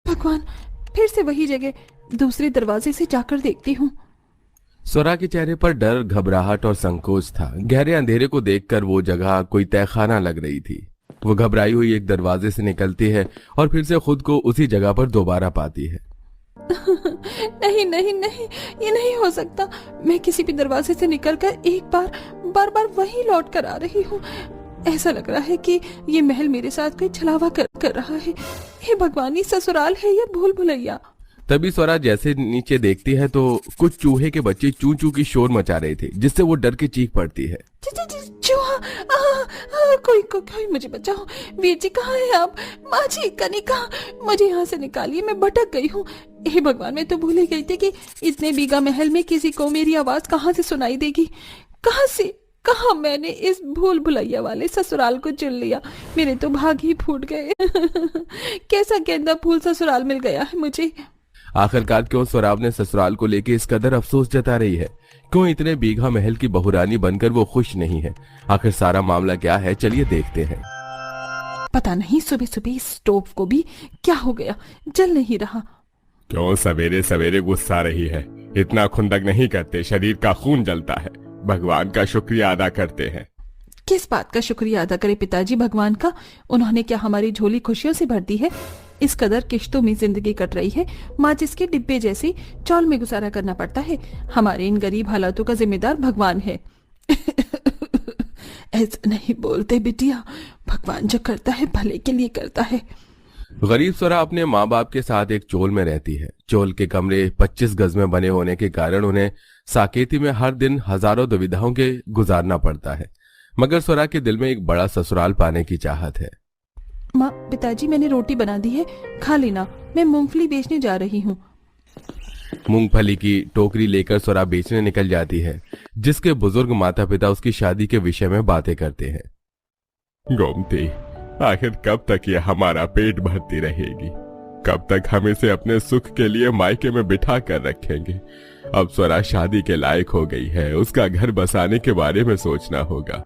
भगवान, फिर से वही जगह, दूसरे दरवाजे से जाकर देखती हूँ। स्वरा के चेहरे पर डर, घबराहट और संकोच था। गहरे अंधेरे को देखकर वो जगह कोई तहखाना लग रही थी। वो घबराई हुई एक दरवाजे से निकलती है और फिर से खुद को उसी जगह पर दोबारा पाती है। नहीं नहीं नहीं, ये नहीं हो सकता। मैं किसी भी दरवाजे से निकलकर एक बार बार वही लौट कर आ रही हूँ। ऐसा लग रहा है कि ये महल मेरे साथ कोई छलावा कर रहा है। हे भगवान, ये ससुराल है या भूल भुलैया? तभी स्वरा जैसे नीचे देखती है तो कुछ चूहे के बच्चे चू चू की शोर मचा रहे थे, जिससे वो डर के चीख पड़ती है। चूहा! कोई मुझे बचाओ। वीर जी कहाँ है आप? माँ जी, कनिका, मुझे यहाँ से निकालिए, मैं भटक गई हूँ। हे भगवान, मैं तो भूल ही गई थी कि इतने बीघा महल में किसी को मेरी आवाज कहाँ से सुनाई देगी। कहाँ मैंने इस भूल भुलैया वाले ससुराल को चुन लिया। मेरे तो भाग ही फूट गए। कैसा गेंदा फूल ससुराल मिल गया है मुझे। आखिरकार क्यों स्वरा अपने ससुराल को लेके इस कदर अफसोस जता रही है? क्यों इतने बीघा महल की बहुरानी बनकर वो खुश नहीं है? आखिर सारा मामला क्या है, चलिए देखते हैं। पता नहीं सुबह सुबह इस स्टोव को भी क्या हो गया, जल नहीं रहा। क्यों सवेरे सवेरे गुस्सा रही है? इतना खुंदक नहीं करते, शरीर का खून जलता है। भगवान का शुक्रिया अदा करते हैं। किस बात का शुक्रिया अदा करे पिताजी? भगवान का? उन्होंने क्या हमारी झोली खुशियों से भर दी है? इस कदर किश्तों में जिंदगी कट रही है, माचिस के डिब्बे जैसी चौल में गुजारा करना पड़ता है। हमारे इन गरीब हालातों का जिम्मेदार भगवान है। ऐसा नहीं बोलते बिटिया, भगवान जो करता है भले के लिए करता है। गरीब स्वरा अपने माँ बाप के साथ एक चोल में रहती है। चोल के कमरे 25 गज में बने होने के कारण उन्हें साकेती में हर दिन हजारों दुविधाओं के गुजारना पड़ता है। मगर स्वरा के दिल में एक बड़ा ससुराल पाने की चाहत है। माँ, पिताजी, मैंने रोटी बना दी है, खा लेना। मैं मूंगफली बेचने जा रही हूँ। मूंगफली की टोकरी लेकर स्वरा बेचने निकल जाती है, जिसके बुजुर्ग माता पिता उसकी शादी के विषय में बातें करते हैं। गोमती, आखिर कब तक ये हमारा पेट भरती रहेगी? कब तक हम इसे अपने सुख के लिए मायके में बिठा कर रखेंगे? अब स्वरा शादी के लायक हो गई है, उसका घर बसाने के बारे में सोचना होगा।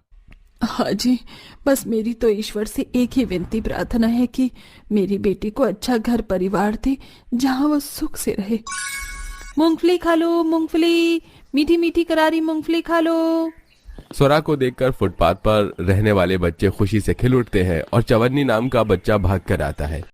हाँ जी, बस मेरी तो ईश्वर से एक ही विनती प्रार्थना है कि मेरी बेटी को अच्छा घर परिवार दे, जहाँ वो सुख से रहे। मूंगफली खा लो, मूंगफली, मीठी मीठी करारी मूंगफली खा लो। स्वरा को देखकर फुटपाथ पर रहने वाले बच्चे खुशी से खिल उठते हैं और चवन्नी नाम का बच्चा भाग कर आता है।